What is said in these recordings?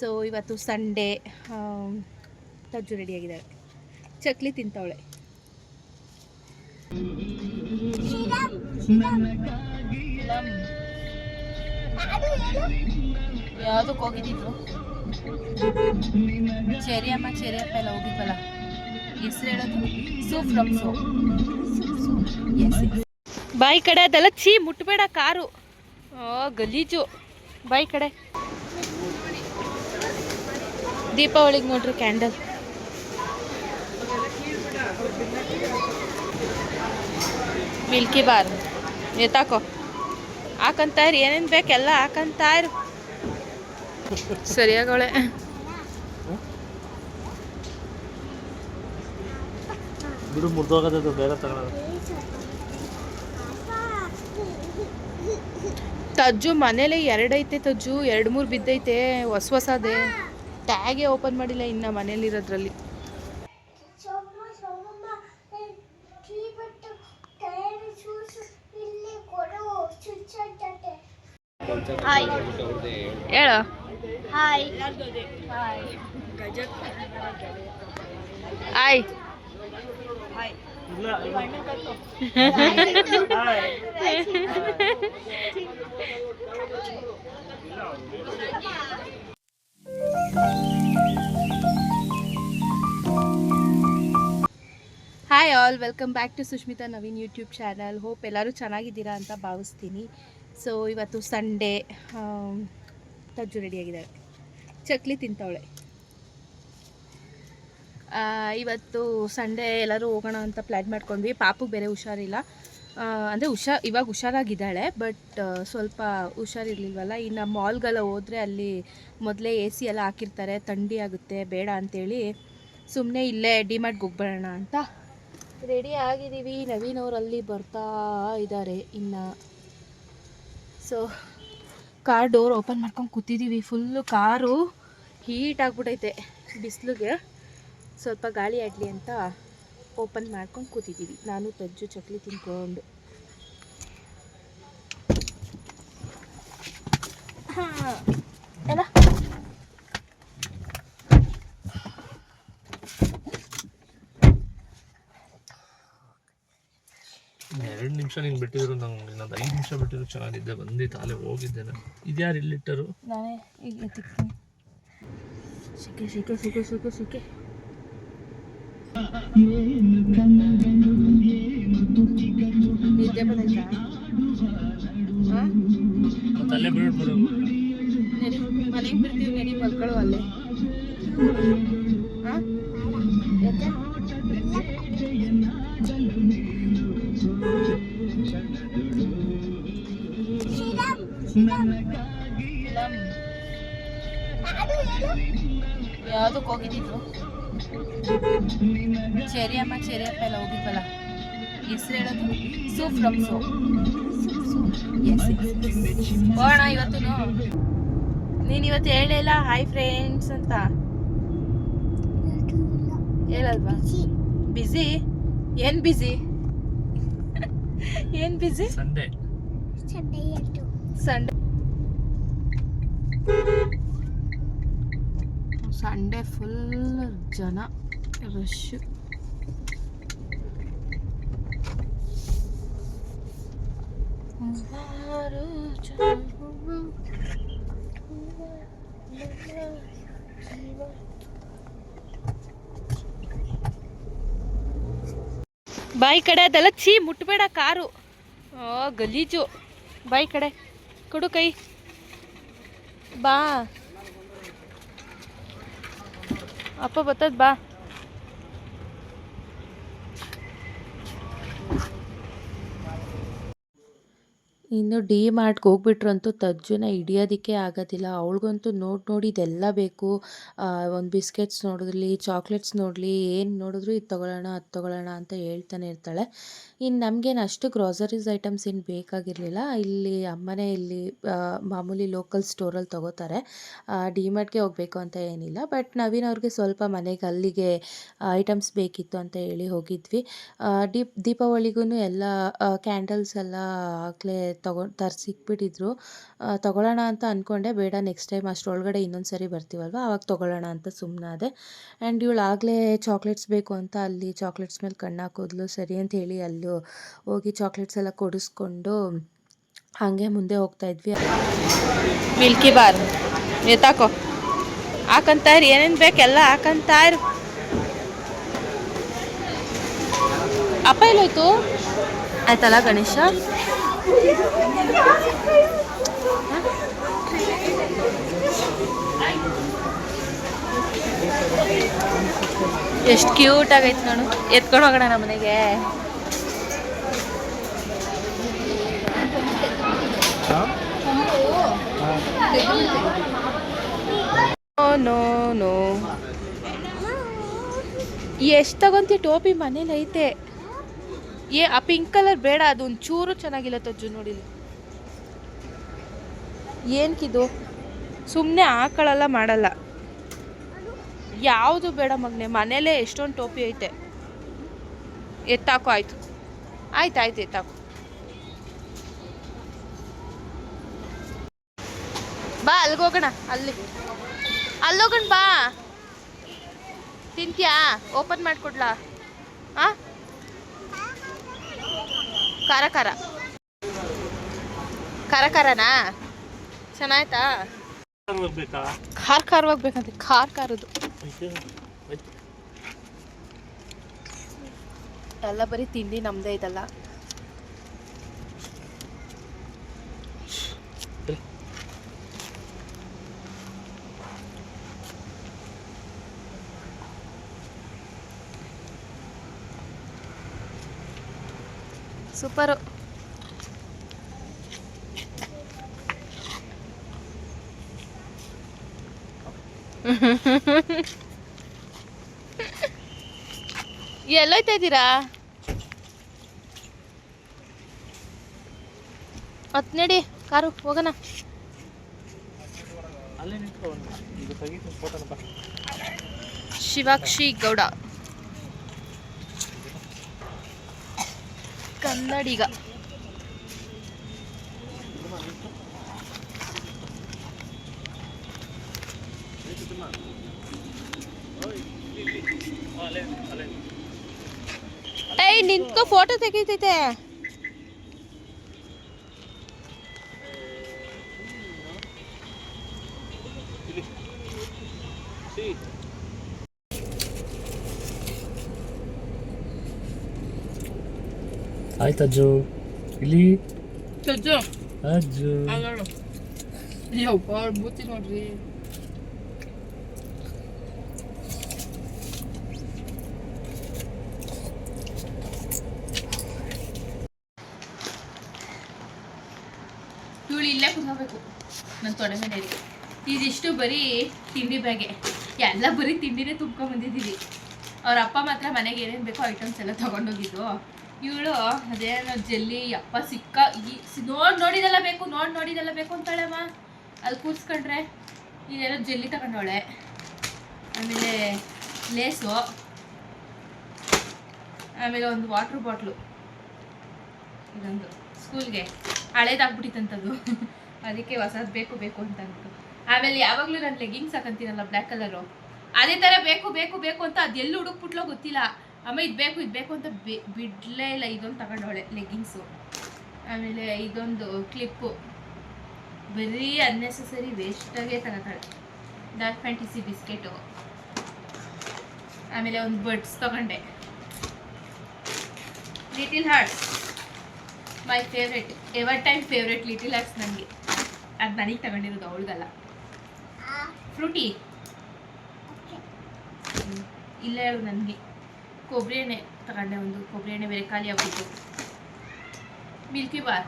So ಇವತ್ತು Sunday. ತಜ್ಜು ರೆಡಿಯಾಗಿದ್ದಾಳೆ, chakli ತಿಂತವಳೆ. ಯಾವುದಕ್ಕೆ ಹೋಗಿದ್ದಿದ್ರು? Cherry ಅಮ್ಮ ಚೆರಿಯಪ್ಪ ಎಲ್ಲ ಹೋಗಿದ್ವಲ್ಲ, ಹೆಸರು ಹೇಳೋದು ಸೂಪ್ ಫ್ರಮ್ ಸೋ. ಬಾಯಿ ಕಡೆ ಅದೆಲ್ಲ ಚೀ ಮುಟ್ಬೇಡ, ಕಾರು ಗಲೀಜು. ಬಾಯಿ ಕಡೆ. ದೀಪಾವಳಿಗೆ ನೋಡ್ರಿ ಕ್ಯಾಂಡಲ್. ಮಿಲ್ಕಿ ಬಾರ್ ಎತ್ತಾಕೋ, ಹಾಕಂತಾಯಿರು, ಏನೇನು ಬೇಕೆಲ್ಲ ಹಾಕಂತಾಯಿರು. ಸರಿಯಾಗವಳೆ. ಬಿಡು, ಮುರಿದೋಗೋದು ಬೇರೆ ತಗೊಳ್ಳೋದು. ತಜ್ಜು ಮನೇಲಿ ಎರಡೈತೆ ತಜ್ಜು, 2-3 ಬಿದ್ದೈತೆ. ಹೊಸದೇ ಟ್ಯಾಗೇ ಓಪನ್ ಮಾಡಿಲ್ಲ ಇನ್ನು ಮನೇಲಿರೋದ್ರಲ್ಲಿ. ಹಾಯ್ ಹೇಳು. Hi hi. Hi all, welcome back to Sushmita Naveen YouTube channel. Hope ಎಲ್ಲರೂ ಚೆನ್ನಾಗಿದ್ದೀರಾ ಅಂತ ಭಾವಿಸ್ತೀನಿ. ಸೊ ಇವತ್ತು ಸಂಡೇ. ತಜ್ಜು ರೆಡಿಯಾಗಿದ್ದಾಳೆ, ಚಕ್ಲಿ ತಿಂತವಳೆ. ಇವತ್ತು ಸಂಡೇ ಎಲ್ಲರೂ ಹೋಗೋಣ ಅಂತ ಪ್ಲ್ಯಾನ್ ಮಾಡ್ಕೊಂಡ್ವಿ. ಪಾಪುಗೆ ಬೇರೆ ಹುಷಾರಿಲ್ಲ, ಅಂದರೆ ಇವಾಗ ಹುಷಾರಾಗಿದ್ದಾಳೆ, ಬಟ್ ಸ್ವಲ್ಪ ಹುಷಾರಿರ್ಲಿಲ್ವಲ್ಲ. ಇನ್ನು ಮಾಲ್ಗೆಲ್ಲ ಹೋದರೆ ಅಲ್ಲಿ ಮೊದಲೇ AC ಎಲ್ಲ ಹಾಕಿರ್ತಾರೆ, ಥಂಡಿ ಆಗುತ್ತೆ ಬೇಡ ಅಂಥೇಳಿ ಸುಮ್ಮನೆ ಇಲ್ಲೇ ಡಿಮಾರ್ಟ್ಗೆ ಹೋಗ್ಬೇಡೋಣ ಅಂತ ರೆಡಿ ಆಗಿದ್ದೀವಿ. ನವೀನ್ ಅವ್ರು ಅಲ್ಲಿ ಬರ್ತಾ ಇದ್ದಾರೆ ಇನ್ನು. ಸೊ ಕಾರ್ ಡೋರ್ ಓಪನ್ ಮಾಡ್ಕೊಂಡು ಕೂತಿದ್ದೀವಿ. ಫುಲ್ಲು ಕಾರು ಹೀಟ್ ಆಗಿಬಿಟ್ಟೈತೆ ಬಿಸಿಲಿಗೆ, ಸ್ವಲ್ಪ ಗಾಳಿ ಆಡಲಿ ಅಂತ ಓಪನ್ ಮಾಡ್ಕೊಂಡು ಕೂತಿದ್ದೀವಿ. ನಾನು ತಜ್ಜು ಚಕ್ಲಿ ತಿನ್ಕೊಂಡು. ಹಾಂ ಎಲ್ಲ 2 ನಿಮಿಷ ನೀನು ಬಿಟ್ಟಿದ್ರು, ನಂಗೆ ಇನ್ನೊಂದು 5 ನಿಮಿಷ ಬಿಟ್ಟಿದ್ರು ಚೆನ್ನಾಗಿದ್ದೆ. ಬಂದಿತ್ತು ಅಲ್ಲೇ ಹೋಗಿದ್ದೆ ನಾನು. ಇದ್ಯಾರು ಇಲ್ಲಿಟ್ಟರು? ನಾನೇ ಈಗ ಎತ್ತಿಕ್ತೀನಿ. ಸಿಕ್ಕೆ ಸಿಕ್ಕೆ ಸಿಕ್ಕೆ ಸಿಕ್ಕೆ ಸಿಕ್ಕೆ. ನಿದ್ದೆ ಬಂದೈತಾ? ಹಾಂ, ಮತ್ತೆ ಅಲ್ಲೇ ಬಿಡ್ಬಿಡು. ನಡಿ ಮನೆಗೆ ಬಿಡ್ತೀವಿ, ನಡಿ ಮಲ್ಕೊಳ್ಳೋ ಅಲ್ಲೇ. ಹಾಂ ಯಾಕೆ? ಯಾವುದಕ್ಕೆ ಹೋಗಿದ್ದಿದ್ರು? ಚೆರಿ ಅಮ್ಮ ಚೆರಿಯಪ್ಪ ಎಲ್ಲ ಹೋಗಿದ್ವಲ್ಲ, ಹೆಸರು ಹೇಳೋದು ಸೂಪ್ ಫ್ರಮ್ ಸೋ. ಹೋಗೋಣ ಇವತ್ತು. ನೀನು ಇವತ್ತು ಹೇಳಿಲ್ಲ ಹಾಯ್ ಫ್ರೆಂಡ್ಸ್ ಅಂತ ಹೇಳಲ್ವಾ? ಬಿಸಿ? ಏನು ಬಿಸಿ? ಏನು ಬಿಸಿ? ಸಂಡೇ ಸಂಡೇ ಫುಲ್ ಜನ, ರಶ್ಶು. ಬಾಯಿ ಕಡೆ ಅದೆಲ್ಲ ಚೀ ಮುಟ್ಬೇಡ, ಕಾರು ಗಲೀಜು. ಬಾಯಿ ಕಡೆ ಕೊಡು ಕೈ. ಬಾ ಅಪ್ಪ ಬರ್ತದ, ಬಾ. ಇನ್ನು ಡಿ-ಮಾರ್ಟ್ಗೆ ಹೋಗ್ಬಿಟ್ರಂತೂ ತಜ್ಜುನ ಹಿಡಿಯೋದಕ್ಕೆ ಆಗೋದಿಲ್ಲ. ಅವಳಿಗಂತೂ ನೋಡಿ ಇದೆಲ್ಲ ಬೇಕು. ಒಂದು ಬಿಸ್ಕೆಟ್ಸ್ ನೋಡಿದ್ಲಿ, ಚಾಕ್ಲೇಟ್ಸ್ ನೋಡಲಿ, ಏನು ನೋಡಿದ್ರು ಇದು ತೊಗೊಳ್ಳೋಣ ಅದು ತೊಗೊಳ್ಳೋಣ ಅಂತ ಹೇಳ್ತಾನೆ ಇರ್ತಾಳೆ. ಇನ್ನು ನಮಗೇನು ಅಷ್ಟು ಗ್ರಾಸರೀಸ್ ಐಟಮ್ಸ್ ಏನು ಬೇಕಾಗಿರಲಿಲ್ಲ. ಇಲ್ಲಿ ಅಮ್ಮನೇ ಇಲ್ಲಿ ಮಾಮೂಲಿ ಲೋಕಲ್ ಸ್ಟೋರಲ್ಲಿ ತೊಗೋತಾರೆ. ಡಿ-ಮಾರ್ಟ್ಗೆ ಹೋಗಬೇಕು ಅಂತ ಏನಿಲ್ಲ. ಬಟ್ ನವೀನ್ ಅವ್ರಿಗೆ ಸ್ವಲ್ಪ ಮನೆಗೆ ಅಲ್ಲಿಗೆ ಐಟಮ್ಸ್ ಬೇಕಿತ್ತು ಅಂತ ಹೇಳಿ ಹೋಗಿದ್ವಿ. ದೀಪಾವಳಿಗೂ ಎಲ್ಲ ಕ್ಯಾಂಡಲ್ಸ್ ಎಲ್ಲ ಆಗಲೇ ತರಿಸಿಕ್ಬಿಟ್ಟಿದ್ರು. ತೊಗೊಳ್ಳೋಣ ಅಂತ ಅಂದ್ಕೊಂಡೆ, ಬೇಡ ನೆಕ್ಸ್ಟ್ ಟೈಮ್ ಅಷ್ಟರೊಳಗಡೆ ಇನ್ನೊಂದು ಸರಿ ಬರ್ತೀವಲ್ವ ಆವಾಗ ತೊಗೊಳ್ಳೋಣ ಅಂತ ಸುಮ್ಮನಾದೆ. ಆ್ಯಂಡ್ ಇವಳು ಆಗಲೇ ಚಾಕ್ಲೇಟ್ಸ್ ಬೇಕು ಅಂತ ಅಲ್ಲಿ ಚಾಕ್ಲೇಟ್ಸ್ ಮೇಲೆ ಕಣ್ಣು ಹಾಕಿದ್ಲು. ಸರಿ ಅಂತ ಹೇಳಿ ಅಲ್ಲಿ ಹೋಗಿ ಚಾಕ್ಲೇಟ್ಸ್ ಎಲ್ಲ ಕೊಡಿಸ್ಕೊಂಡು ಹಾಗೆ ಮುಂದೆ ಹೋಗ್ತಾ ಇದ್ವಿ. ಮಿಲ್ಕಿ ಬಾರ್ ಎತ್ತಾಕೋ, ಹಾಕಂತ ಇರು, ಏನೇನು ಬೇಕೆಲ್ಲ ಹಾಕಂತ ಇರು. ಅಪ್ಪ ಎಲ್ಲೋಯ್ತು ಆಯ್ತಲ್ಲ ಗಣೇಶ? ಎಷ್ಟು ಕ್ಯೂಟ್ ಆಗೈತೆ ನೋಡು. ಎತ್ಕೊಂಡು ಹೋಗೋಣ ನಮ್ಮ ಮನೆಗೆ. ನೋ ನೋ, ಎಷ್ಟು ತಗೊಂತೀಯ? ಟೋಪಿ ಮನೇಲಿ ಐತೆ. ಆ ಪಿಂಕ್ ಕಲರ್ ಬೇಡ, ಅದು ಒಂಚೂರು ಚೆನ್ನಾಗಿಲ್ಲ ತಜ್ಜು. ನೋಡಿಲಿ ಏನಕ್ಕಿದು, ಸುಮ್ಮನೆ ಹಾಕೊಳ್ಳಲ್ಲ ಮಾಡಲ್ಲ. ಯಾವುದು ಬೇಡ ಮಗನೆ, ಮನೇಲೇ ಎಷ್ಟೊಂದು ಟೋಪಿ ಐತೆ. ಎತ್ತಾಕೋ. ಆಯ್ತು ಆಯ್ತು ಆಯ್ತು ಎತ್ತಾಕೋ. ಬಾ ಅಲ್ಲಿಗೋಗೋಣ, ಅಲ್ಲೋಗೋಣ ಬಾ. ತಿಂತ್ಯಾ? ಓಪನ್ ಮಾಡಿಕೊಡ್ಲಾ? ಹಾಂ, ಖಾರ ಖಾರನಾ? ಚೆನ್ನಾಯ್ತಾ? ಖಾರವಾಗಿ ಬೇಕಂತೆ, ಖಾರದ್ದು ಎಲ್ಲ ಬರೀ ತಿಂಡಿ ನಮ್ಮದೇ ಇದಲ್ಲ. ಸೂಪರು. ಎಲ್ಲೋಯ್ತಾ ಇದ್ದೀರಾ? ಹತ್ತು ನಡಿ, ಕಾರು ಹೋಗೋಣ. ಶಿವಾಕ್ಷಿ ಗೌಡ ಕನ್ನಡಿಗ. ಏಯ್ ನಿಂತ್ಕೋ, ಫೋಟೋ ತೆಗೀತೈತೆ. ಆಯ್ತು ಅಜ್ಜು, ಇಲ್ಲಿ ಅಜ್ಜು ಅಜ್ಜು ಬೂತಿ ನೋಡ್ರಿ. ಇವಳು ಇಲ್ಲೇ ಕುತ್ಕೋಬೇಕು ನನ್ನ ತೊಡೆ ಮೇಲೆ. ಇದಿಷ್ಟು ಬರೀ ತಿಂಡಿ ಬ್ಯಾಗೆ, ಎಲ್ಲ ಬರೀ ತಿಂಡಿನೇ ತುಂಬ್ಕೊಂಡ್ ಬಂದಿದ್ದೀವಿ. ಅವ್ರ ಅಪ್ಪ ಮಾತ್ರ ಮನೆಗೆ ಏನೇನು ಬೇಕೋ ಐಟಮ್ಸ್ ಎಲ್ಲ ತೊಗೊಂಡೋಗಿದ್ದು. ಇವಳು ಅದೇನೋ ಜೆಲ್ಲಿ ಅಪ್ಪ ಸಿಕ್ಕ ನೋಡಿದೆಲ್ಲ ಬೇಕು ಅಂತಾಳೆಮ್ಮ. ಅಲ್ಲಿ ಕೂರ್ಸ್ಕೊಂಡ್ರೆ ಇದೇನೋ ಜೆಲ್ಲಿ ತಗೊಂಡವಳೆ. ಆಮೇಲೆ ಲೇಸು, ಆಮೇಲೆ ಒಂದು ವಾಟ್ರ್ ಬಾಟ್ಲು, ಇದೊಂದು ಸ್ಕೂಲ್ಗೆ ಹಳೇದಾಗ್ಬಿಟ್ಟಿತ್ತಂಥದ್ದು, ಅದಕ್ಕೆ ಹೊಸದು ಬೇಕು ಅಂತ ಅಂದ್ಬಿಟ್ಟು. ಆಮೇಲೆ ಯಾವಾಗಲೂ ನಾನು ಲೆಗ್ಗಿಂಗ್ಸ್ ಹಾಕಂತೀನಲ್ಲ ಬ್ಲ್ಯಾಕ್ ಕಲರು, ಅದೇ ಥರ ಬೇಕು ಅಂತ ಅದೆಲ್ಲೂ ಹುಡುಕ್ಬಿಟ್ಲೋ ಗೊತ್ತಿಲ್ಲ. ಅಮ್ಮ ಇದು ಬೇಕು ಅಂತ ಬಿಡಲೇ ಇಲ್ಲ. ಇದೊಂದು ತಗೊಂಡವಳೆ ಲೆಗ್ಗಿಂಗ್ಸು. ಆಮೇಲೆ ಇದೊಂದು ಕ್ಲಿಪ್ಪು, ಬರೀ ಅನ್ನೆಸೆಸರಿ ವೇಸ್ಟಾಗೆ ತಗೋತಾಳೆ. Dark Fantasy biscuit. ಆಮೇಲೆ ಒಂದು ಬಡ್ಸ್ ತಗೊಂಡೆ. Little Hearts my favourite, ever time favourite Little Hearts ನನಗೆ. ಅದು ನನಗೆ ತಗೊಂಡಿರೋದು, ಅವಳಿಗಲ್ಲ. ಫ್ರೂಟಿ ಇಲ್ಲ ಹೇಳು ನನಗೆ. ಕೊಬ್ಬರಿ ಎಣ್ಣೆ ತಗೊಂಡೆ, ಒಂದು ಕೊಬ್ಬರಿ ಎಣ್ಣೆ ಬೇರೆ ಖಾಲಿ ಆಗ್ಬಿಟ್ಟು. ಮಿಲ್ಕಿ ಬಾರ್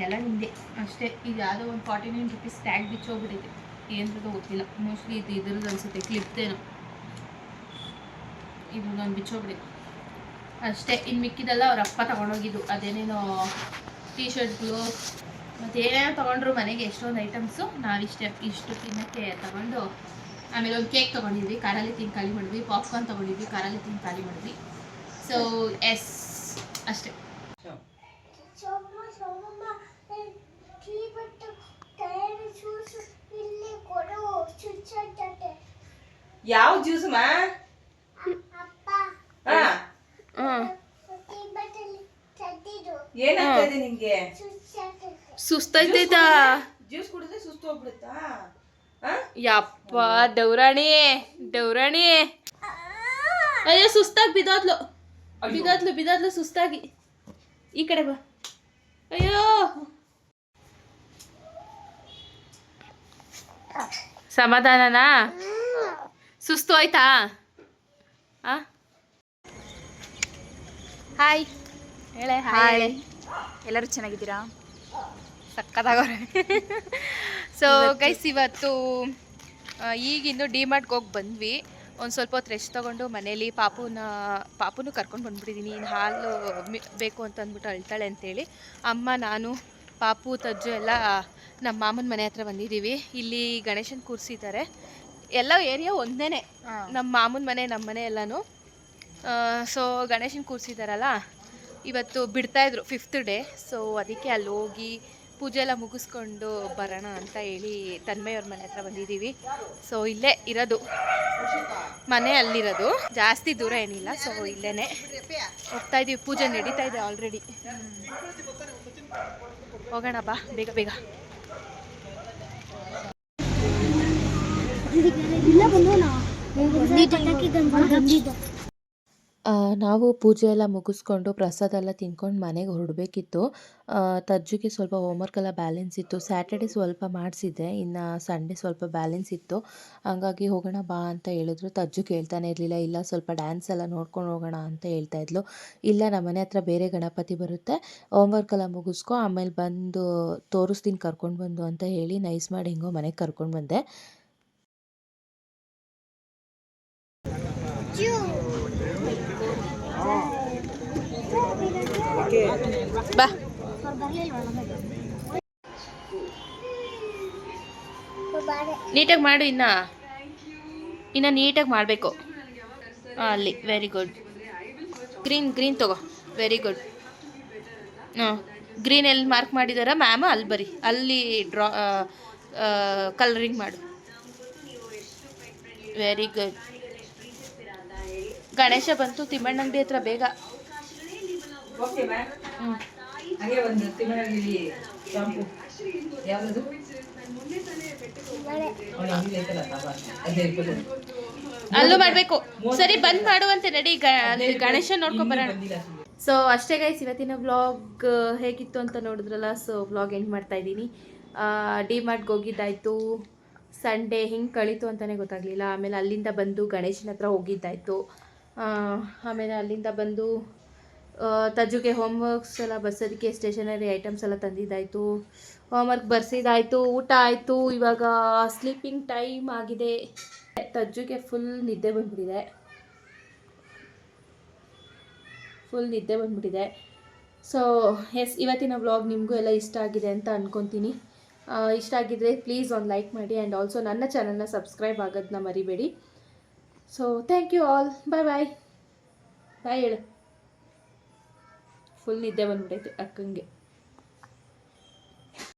ಎಲ್ಲ ನಿಂದೆ ಅಷ್ಟೇ. ಇದು ಯಾವುದೋ ಒಂದು 49 ರೂಪೀಸ್ ಟ್ಯಾಗ್ ಬಿಚ್ಚೋಗ್ಬಿಟ್ಟೈತೆ, ಏನಂತದೋ ಗೊತ್ತಿಲ್ಲ. ಮೋಸ್ಟ್ಲಿ ಇದು ಇದ್ರದ್ದು ಅನಿಸುತ್ತೆ, ಕ್ಲಿಪ್ತೇನೋ. ಇದು ನಾನು ಬಿಚ್ಚೋಗ್ಬಿಡಿ ಅಷ್ಟೇ. ಇನ್ನು ಮಿಕ್ಕಿದೆಲ್ಲ ಅವ್ರ ಅಪ್ಪ ತಗೊಂಡೋಗಿದ್ದು. ಅದೇನೇನೋ ಟೀ ಶರ್ಟ್ಗಳು ಮತ್ತು ಏನೇನೋ ತೊಗೊಂಡ್ರು ಮನೆಗೆ, ಎಷ್ಟೊಂದು ಐಟಮ್ಸು. ಇಷ್ಟು ತಿನ್ನೋಕ್ಕೆ ತಗೊಂಡು. ಆಮೇಲೆ ಒಂದು ಕೇಕ್ ತೊಗೊಂಡಿದ್ವಿ, ಕಾರಲ್ಲಿ ತಿಂದು ಖಾಲಿ ಮಾಡಿದ್ವಿ. ಪಾಪ್ಕಾರ್ನ್ ತೊಗೊಂಡಿದ್ವಿ, ಕಾರಲ್ಲಿ ತಿಂದು ಖಾಲಿ ಮಾಡಿದ್ವಿ. ಸೊ ಎಸ್ ಅಷ್ಟೇ. ಯಾವ ಜ್ಯೂಸ್ ಮಾ ಏನಾಗ್ತದೆ ನಿಂಗೆ ಸುಸ್ತೈತೈತಾ ಜ್ಯೂಸ್ ಕುಡಿದ್ರೆ ಸುಸ್ತು ಹೋಗ್ಬಿಡುತ್ತಾ ಯಪ್ಪ ದೌರಾಣಿ ಅಯ್ಯೋ ಸುಸ್ತಾಗಿ ಬಿದ್ದೋದ್ಲು ಸುಸ್ತಾಗಿ ಈ ಕಡೆ ಬಾ ಅಯ್ಯೋ ಸಮಾಧಾನನಾ ಸುಸ್ತು ಆಯ್ತಾ ಹಾಯ್ ಹೇಳೆ ಹಾಯ್ ಎಲ್ಲರೂ ಚೆನ್ನಾಗಿದ್ದೀರಾ? ಸಕ್ಕತ್ತಾಗವ್ರೆ. ಸೊ ಗೈಸ್ ಇವತ್ತು ಈಗಿನ್ನು ಡಿಮಾರ್ಟ್ಗೆ ಹೋಗಿ ಬಂದ್ವಿ. ಒಂದು ಸ್ವಲ್ಪ ಹೊತ್ತು ರೆಸ್ಟ್ ತೊಗೊಂಡು ಮನೇಲಿ ಪಾಪುನು ಕರ್ಕೊಂಡು ಬಂದ್ಬಿಟ್ಟಿದ್ದೀನಿ. ಇನ್ನು ಹಾಲು ಬೇಕು ಅಂತ ಅಂದ್ಬಿಟ್ಟು ಅಳ್ತಾಳೆ ಅಂತೇಳಿ ಅಮ್ಮ ನಾನು ಪಾಪು ತಜ್ಜು ಎಲ್ಲ ನಮ್ಮ ಮಾಮನ ಮನೆ ಹತ್ರ ಬಂದಿದ್ದೀವಿ. ಇಲ್ಲಿ ಗಣೇಶನ ಕೂರಿಸಿದ್ದಾರೆ. ಎಲ್ಲ ಏರಿಯಾ ಒಂದೇ, ನಮ್ಮ ಮಾಮನ ಮನೆ ನಮ್ಮ ಮನೆ ಎಲ್ಲನೂ. ಸೊ ಗಣೇಶನ ಕೂರಿಸಿದಾರಲ್ಲ, ಇವತ್ತು ಬಿಡ್ತಾಯಿದ್ರು 5th ಡೇ. ಸೊ ಅದಕ್ಕೆ ಅಲ್ಲಿ ಹೋಗಿ ಪೂಜೆ ಎಲ್ಲ ಮುಗಿಸ್ಕೊಂಡು ಬರೋಣ ಅಂತ ಹೇಳಿ ತನ್ಮಯ್ಯವ್ರ ಮನೆ ಹತ್ರ ಬಂದಿದ್ದೀವಿ. ಸೊ ಇಲ್ಲೇ ಇರೋದು ಮನೆ, ಅಲ್ಲಿರೋದು, ಜಾಸ್ತಿ ದೂರ ಏನಿಲ್ಲ. ಸೊ ಇಲ್ಲೇ ಹೋಗ್ತಾ ಇದ್ದೀವಿ. ಪೂಜೆ ನಡೀತಾ ಇದೆ ಆಲ್ರೆಡಿ. ಹೋಗೋಣ ಬಾ, ಬೇಗ ಬೇಗ. ನಾವು ಪೂಜೆ ಎಲ್ಲ ಮುಗಿಸ್ಕೊಂಡು ಪ್ರಸಾದ ಎಲ್ಲ ತಿನ್ಕೊಂಡು ಮನೆಗೆ ಹೊರಡಬೇಕಿತ್ತು. ತಜ್ಜುಗೆ ಸ್ವಲ್ಪ ಹೋಮ್ವರ್ಕ್ ಎಲ್ಲ ಬ್ಯಾಲೆನ್ಸ್ ಇತ್ತು. ಸ್ಯಾಟರ್ಡೆ ಸ್ವಲ್ಪ ಮಾಡಿಸಿದ್ದೆ, ಇನ್ನು ಸಂಡೇ ಸ್ವಲ್ಪ ಬ್ಯಾಲೆನ್ಸ್ ಇತ್ತು. ಹಂಗಾಗಿ ಹೋಗೋಣ ಬಾ ಅಂತ ಹೇಳಿದ್ರು. ತಜ್ಜು ಕೇಳ್ತಾನೆ ಇರಲಿಲ್ಲ. ಇಲ್ಲ ಸ್ವಲ್ಪ ಡ್ಯಾನ್ಸ್ ಎಲ್ಲ ನೋಡ್ಕೊಂಡು ಹೋಗೋಣ ಅಂತ ಹೇಳ್ತಾಯಿದ್ಲು. ಇಲ್ಲ ನಮ್ಮ ಮನೆ ಹತ್ರ ಬೇರೆ ಗಣಪತಿ ಬರುತ್ತೆ, ಹೋಮ್ವರ್ಕ್ ಎಲ್ಲ ಮುಗಿಸ್ಕೊ, ಆಮೇಲೆ ಬಂದು ತೋರಿಸ್ತೀನಿ ಕರ್ಕೊಂಡು ಬಂದು ಅಂತ ಹೇಳಿ ನೈಸ್ ಮಾಡಿ ಹೆಂಗೋ ಮನೆಗೆ ಕರ್ಕೊಂಡು ಬಂದೆ. ಬಾ ನೀಟಾಗಿ ಮಾಡು. ಇನ್ನು ನೀಟಾಗಿ ಮಾಡಬೇಕು. ಅಲ್ಲಿ ವೆರಿ ಗುಡ್. ಗ್ರೀನ್ ತಗೋ. Very good. ಗ್ರೀನ್ ಎಲ್ಲಿ ಮಾರ್ಕ್ ಮಾಡಿದಾರ ಮ್ಯಾಮ್ ಅಲ್ಲಿ ಬರಿ, ಅಲ್ಲಿ ಕಲರಿಂಗ್ ಮಾಡು. Very good. ಗಣೇಶ ಬಂತು ತಿಮ್ಮಣ್ಣಂಗಡಿ ಹತ್ರ, ಬೇಗ. ಅಲ್ಲೂ ಮಾಡಬೇಕು. ಸರಿ ಬಂದ್ ಮಾಡುವಂತೆ, ನಡಿ ಗಣೇಶ ನೋಡ್ಕೊಂಡ್ ಬರೋಣ. ಸೊ ಅಷ್ಟೇ ಗೈಸ್, ಇವತ್ತಿನ ವ್ಲಾಗ್ ಹೇಗಿತ್ತು ಅಂತ ನೋಡಿದ್ರಲ್ಲ. ಸೊ ವ್ಲಾಗ್ ಎಂಡ್ ಮಾಡ್ತಾ ಇದ್ದೀನಿ. ಡಿಮಾರ್ಟ್ಗೆ ಹೋಗಿದ್ದಾಯಿತು. ಸಂಡೇ ಹೆಂಗೆ ಕಳೀತು ಅಂತಲೇ ಗೊತ್ತಾಗಲಿಲ್ಲ. ಆಮೇಲೆ ಅಲ್ಲಿಂದ ಬಂದು ಗಣೇಶನ ಹತ್ರ ಹೋಗಿದ್ದಾಯಿತು. ಆಮೇಲೆ ಅಲ್ಲಿಂದ ಬಂದು ತಜ್ಜುಗೆ ಹೋಮ್ವರ್ಕ್ಸ್ ಎಲ್ಲ ಬರ್ಸೋದಕ್ಕೆ ಸ್ಟೇಷನರಿ ಐಟಮ್ಸ್ ಎಲ್ಲ ತಂದಿದ್ದಾಯಿತು. ಹೋಮ್ವರ್ಕ್ ಬರ್ಸಿದ್ದಾಯಿತು, ಊಟ ಆಯಿತು. ಇವಾಗ ಸ್ಲೀಪಿಂಗ್ ಟೈಮ್ ಆಗಿದೆ. ತಜ್ಜುಗೆ ಫುಲ್ ನಿದ್ದೆ ಬಂದ್ಬಿಟ್ಟಿದೆ. ಸೊ ಎಸ್, ಇವತ್ತಿನ ವ್ಲಾಗ್ ನಿಮಗೂ ಎಲ್ಲ ಇಷ್ಟ ಆಗಿದೆ ಅಂತ ಅಂದ್ಕೊತೀನಿ. ಇಷ್ಟ ಆಗಿದ್ದರೆ ಪ್ಲೀಸ್ ಒಂದು ಲೈಕ್ ಮಾಡಿ, ಆ್ಯಂಡ್ ಆಲ್ಸೋ ನನ್ನ ಚಾನಲ್ನ ಸಬ್ಸ್ಕ್ರೈಬ್ ಆಗೋದನ್ನ ಮರಿಬೇಡಿ. So thank you all. Bye ಹೇಳು. ಫುಲ್ ನಿದ್ದೆ ಬಂದ್ಬಿಟ್ಟೈತೆ ಅಕ್ಕಂಗೆ.